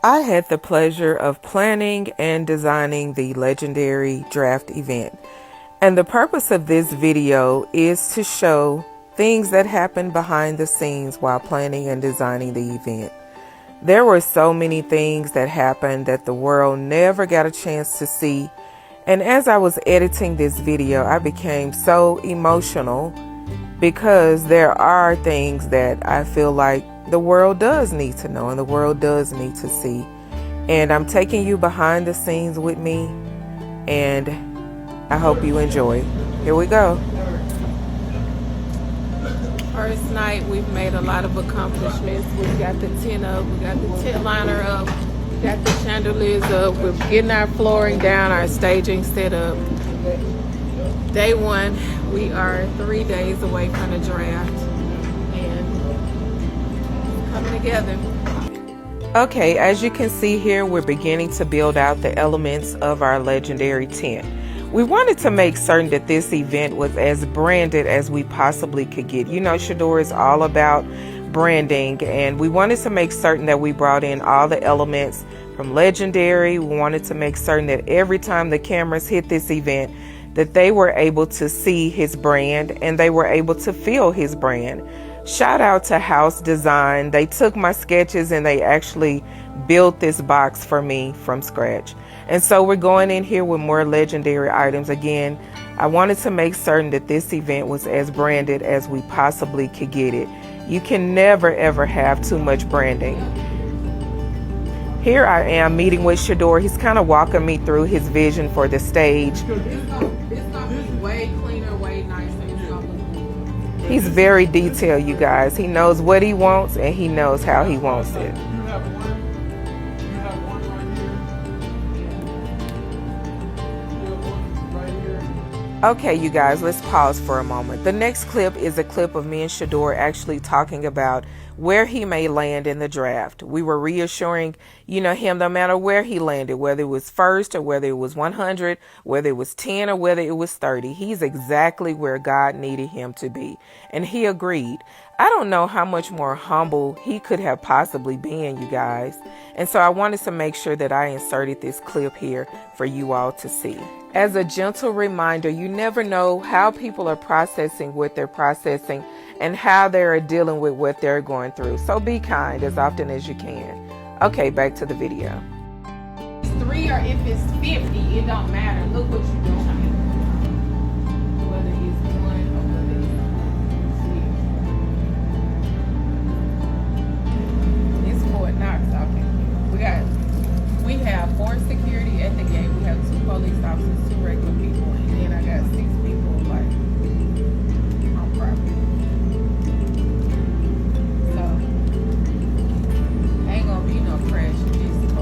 I had the pleasure of planning and designing the legendary draft event. And the purpose of this video is to show things that happened behind the scenes while planning and designing the event. There were so many things that happened that the world never got a chance to see. And as I was editing this video, I became so emotional because there are things that I feel like the world does need to know and the world does need to see. And I'm taking you behind the scenes with me, and I hope you enjoy. Here we go. First night, we've made a lot of accomplishments. We've got the tent up, we got the tent liner up, we got the chandeliers up, we're getting our flooring down, our staging set up. Day one, we are 3 days away from the draft, and it's coming together. Okay, as you can see here, we're beginning to build out the elements of our legendary tent. We wanted to make certain that this event was as branded as we possibly could get. You know, Shedeur is all about branding, and we wanted to make certain that we brought in all the elements from legendary. We wanted to make certain that every time the cameras hit this event, that they were able to see his brand and they were able to feel his brand. Shout out to House Design. They took my sketches and they actually built this box for me from scratch. And so we're going in here with more legendary items. Again, I wanted to make certain that this event was as branded as we possibly could get it. You can never ever have too much branding. Here I am meeting with Shedeur. He's kind of walking me through his vision for the stage. It's gonna be way cleaner, way nicer. He's very detailed, you guys. He knows what he wants and he knows how he wants it. Okay, you guys, let's pause for a moment. The next clip is a clip of me and Shedeur actually talking about where he may land in the draft. We were reassuring, him no matter where he landed, whether it was first or whether it was 100, whether it was 10 or whether it was 30. He's exactly where God needed him to be. And he agreed. I don't know how much more humble he could have possibly been, you guys. And so I wanted to make sure that I inserted this clip here for you all to see. As a gentle reminder, you never know how people are processing what they're processing and how they're dealing with what they're going through. So be kind as often as you can. Okay, back to the video. It's 3 or if it's 50, it don't matter. Look what you're doing. Whether it's 1 or whether it's 6. It's Fort Knox out there. We have 4 security at the gate. We have 2 police officers, 2 regular people, and then I got 6 people like on property. So ain't gonna be no crash in this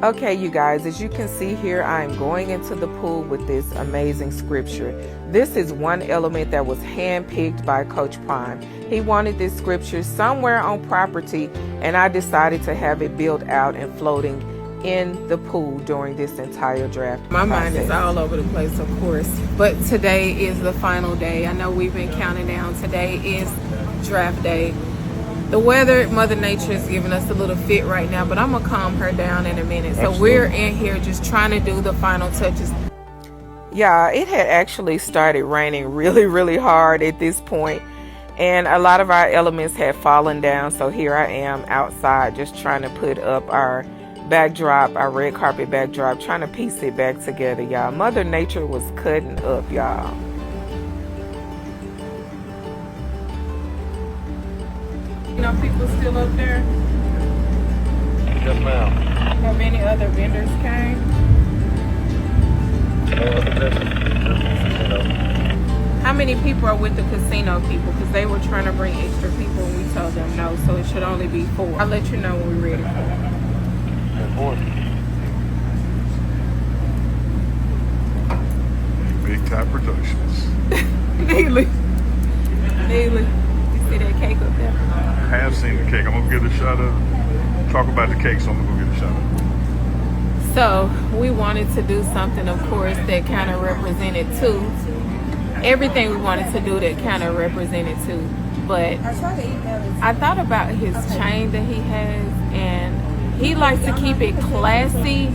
car. Okay, you guys, as you can see here, I am going into the pool with this amazing scripture. This is one element that was handpicked by Coach Prime. He wanted this scripture somewhere on property, and I decided to have it built out and floating in the pool during this entire draft. My mind is all over the place, of course, but today is the final day. I know we've been counting down. Today is draft day. The weather, Mother Nature is giving us a little fit right now, but I'm gonna calm her down in a minute. So we're in here just trying to do the final touches. Yeah, it had actually started raining really, really hard at this point, and a lot of our elements had fallen down. So here I am outside just trying to put up our backdrop, our red carpet backdrop, trying to piece it back together, y'all. Mother Nature was cutting up, y'all. People still up there? Yes, ma'am. How many other vendors came? How many people are with the casino people? Because they were trying to bring extra people and we told them no, so it should only be 4. I'll let you know when we're ready. 4. Big time productions. Neely. You see that cake up there? I have seen the cake. I'm going to get a shot of it. Talk about the cake, so I'm going to go get a shot of it. So we wanted to do something, of course, that kind of represented too. Everything we wanted to do that kind of represented too. But I thought about his chain that he has, and he likes to keep it classy,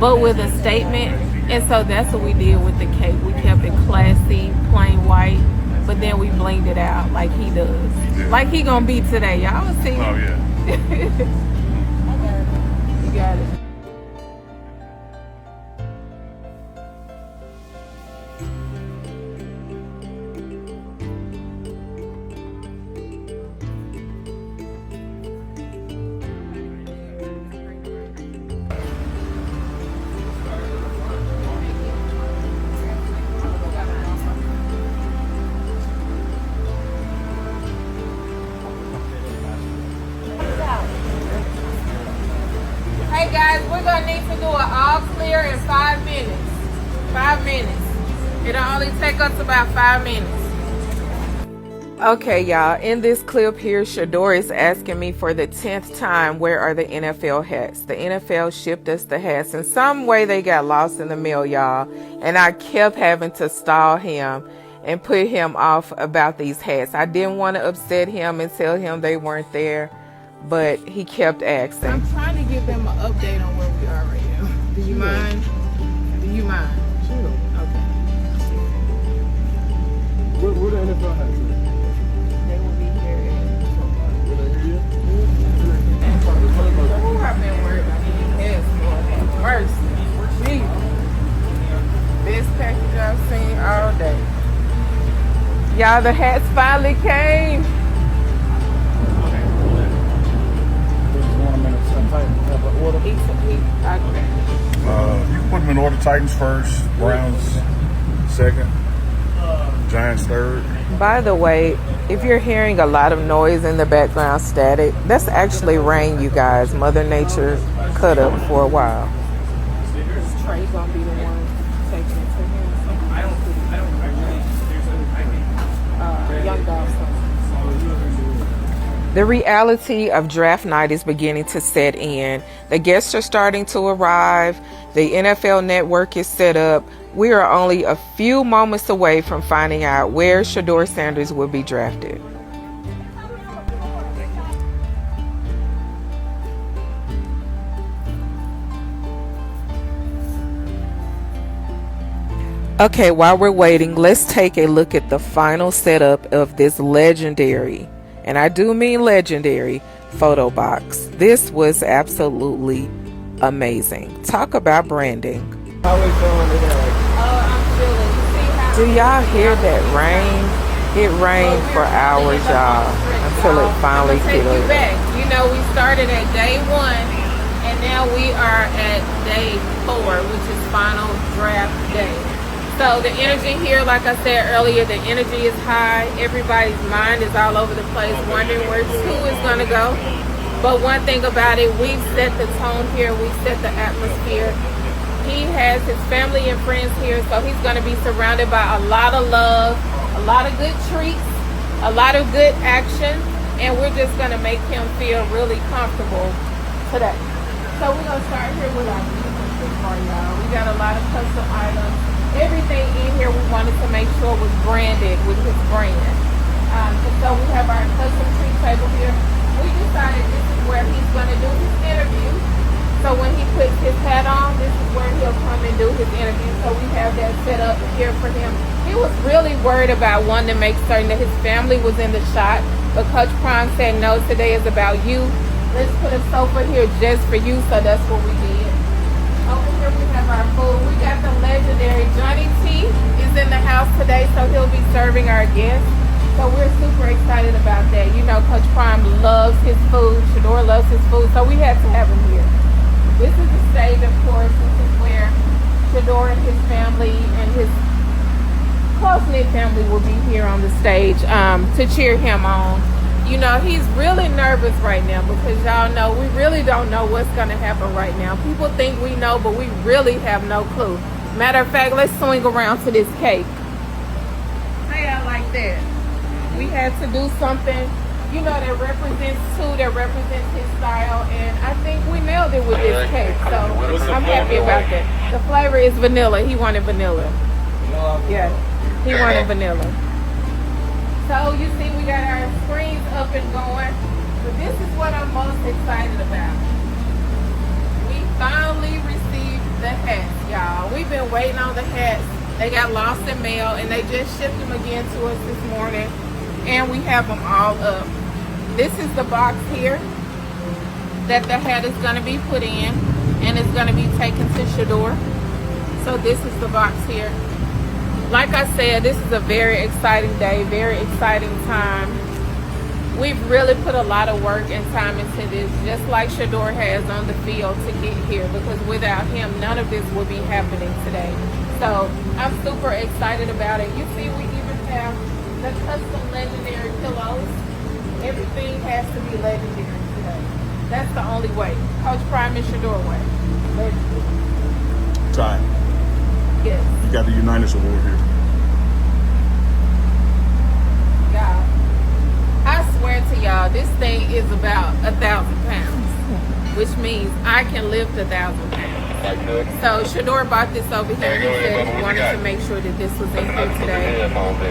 but with a statement. And so that's what we did with the cake. We kept it classy, plain white, but then we blinged it out like he does. Yeah. Like he gonna be today. Y'all see? Oh, yeah. You got it. Hey guys, we're gonna need to do an all clear in 5 minutes. 5 minutes. It'll only take us about 5 minutes. Okay, y'all, in this clip here, Shedeur is asking me for the 10th time, where are the NFL hats? The NFL shipped us the hats. In some way, they got lost in the mail, y'all. And I kept having to stall him and put him off about these hats. I didn't want to upset him and tell him they weren't there, but he kept asking. I'm trying to give them an update on where we are right now. Do you mind? Do you mind? Sure. Okay. Where the NFL hats at? They will be here Were they here yet? Who I've been worried about these hats for that mercy. Jesus. Best package I've seen all day. Y'all, the hats finally came. You can put them in order. Titans first, Browns second, Giants third. By the way, if you're hearing a lot of noise in the background, static, that's actually rain, you guys. Mother Nature cut up for a while. Trey gonna be the one taking it to him. Young dog son. The reality of draft night is beginning to set in. The guests are starting to arrive. The NFL network is set up. We are only a few moments away from finding out where Shedeur Sanders will be drafted. Okay, while we're waiting, let's take a look at the final setup of this legendary, and I do mean legendary, photo box. This was absolutely amazing. Talk about branding. How we feeling today? I'm feeling. See how Do y'all hear that rain? It rained for hours, y'all, until it finally take you cleared. back. You know, we started at day 1, and now we are at day 4, which is final draft day. So the energy here, like I said earlier, the energy is high. Everybody's mind is all over the place, wondering who is going to go. But one thing about it, we've set the tone here. We've set the atmosphere. He has his family and friends here, so he's going to be surrounded by a lot of love, a lot of good treats, a lot of good action, and we're just going to make him feel really comfortable today. So we're going to start here with our beautiful bar, y'all. We got a lot of custom items. Everything in here we wanted to make sure was branded with his brand. And so we have our custom treat table here. We decided this is where he's going to do his interview. So when he puts his hat on, this is where he'll come and do his interview. So we have that set up here for him. He was really worried about wanting to make certain that his family was in the shot. But Coach Prime said, no, today is about you. Let's put a sofa here just for you. So that's what we did. Over here we have our food. We got the legendary Johnny T is in the house today, so he'll be serving our guests. So we're super excited about that. You know, Coach Prime loves his food. Shedeur loves his food, so we had to have him here. This is the stage, of course. This is where Shedeur and his family and his close-knit family will be here on the stage to cheer him on. You know, he's really nervous right now because y'all know we really don't know what's going to happen right now. People think we know, but we really have no clue. Matter of fact, let's swing around to this cake. How y'all like that? We had to do something, you know, that represents that represents his style, and I think we nailed it with this cake. So I'm happy about that. The flavor is vanilla. He wanted vanilla. Yeah, he wanted vanilla. So you see we got our up and going. But this is what I'm most excited about. We finally received the hats, y'all. We've been waiting on the hats. They got lost in mail, and they just shipped them again to us this morning. And we have them all up. This is the box here that the hat is going to be put in, and it's going to be taken to Shedeur. So this is the box here. Like I said, this is a very exciting day, very exciting time. We've really put a lot of work and time into this, just like Shedeur has on the field to get here, because without him, none of this would be happening today. So I'm super excited about it. You see, we even have the custom legendary pillows. Everything has to be legendary today. That's the only way. Coach Prime and Shedeur way. Legendary. Ty, Yes. you got the Unitas Award here. God. I swear to y'all, this thing is about 1,000 pounds, which means I can lift 1,000 pounds. So Shedeur bought this over here. He said he wanted to make sure that this was in here today,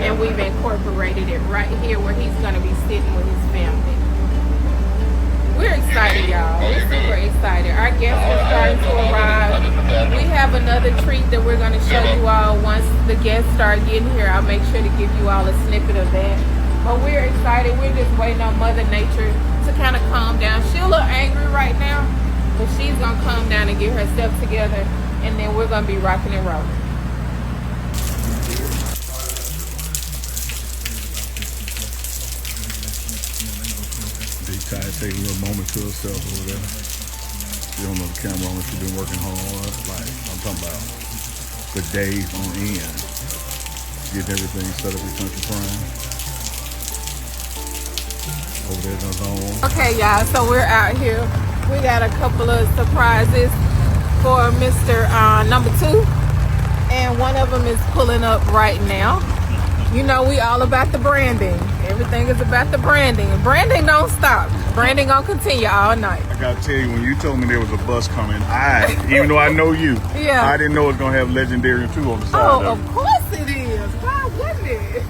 and we've incorporated it right here where he's going to be sitting with his family. We're excited, y'all. We're super excited. Our guests are starting to arrive. We have another treat that we're going to show you all once the guests start getting here. I'll make sure to give you all a snippet of that. But we're excited. We're just waiting on Mother Nature to kind of calm down. She's a little angry right now, but she's going to calm down and get herself together, and then we're going to be rocking and rolling. Big Ty taking a little moment to herself over there. She don't know the camera on, she's been working hard. Like, I'm talking about the days on end. Getting everything set up with Country Prime. Over there in the zone. Okay, y'all, so we're out here. We got a couple of surprises for Mr. Number 2, and one of them is pulling up right now. You know, we all about the branding. Everything is about the branding. Branding don't stop. Branding gonna continue all night. I gotta tell you, when you told me there was a bus coming, even though I know you, Yeah. I didn't know it was gonna have Legendary 2 on the side Oh, of of it. course it is. Why wouldn't it?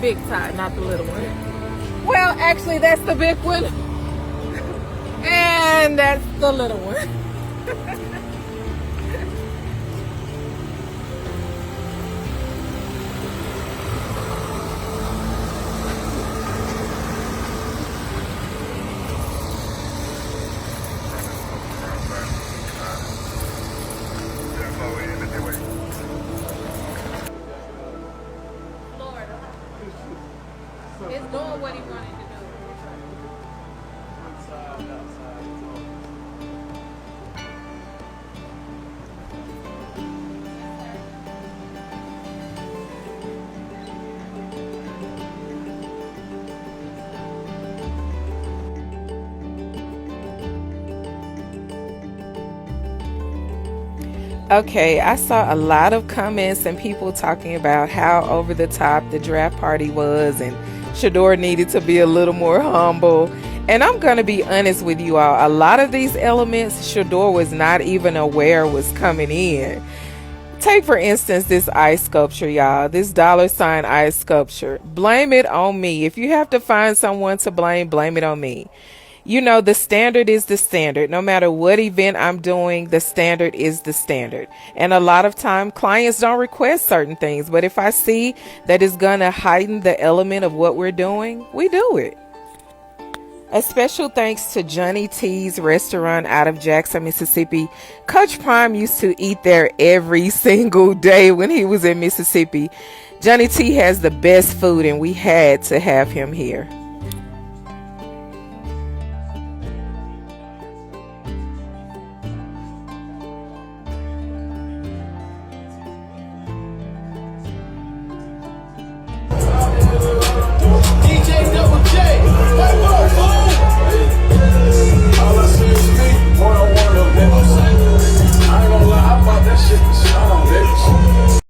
Big tie, not the little one. Well, actually, that's the big one, and that's the little one. It's doing what he wanted to do. Okay, I saw a lot of comments and people talking about how over the top the draft party was, and Shedeur needed to be a little more humble. And I'm going to be honest with you all. A lot of these elements Shedeur was not even aware was coming in. Take, for instance, this ice sculpture, y'all. This $sign ice sculpture. Blame it on me. If you have to find someone to blame, blame it on me. You know, the standard is the standard. No matter what event I'm doing, the standard is the standard. And a lot of time clients don't request certain things. But if I see that it's going to heighten the element of what we're doing, we do it. A special thanks to Johnny T's restaurant out of Jackson, Mississippi. Coach Prime used to eat there every single day when he was in Mississippi. Johnny T has the best food, and we had to have him here.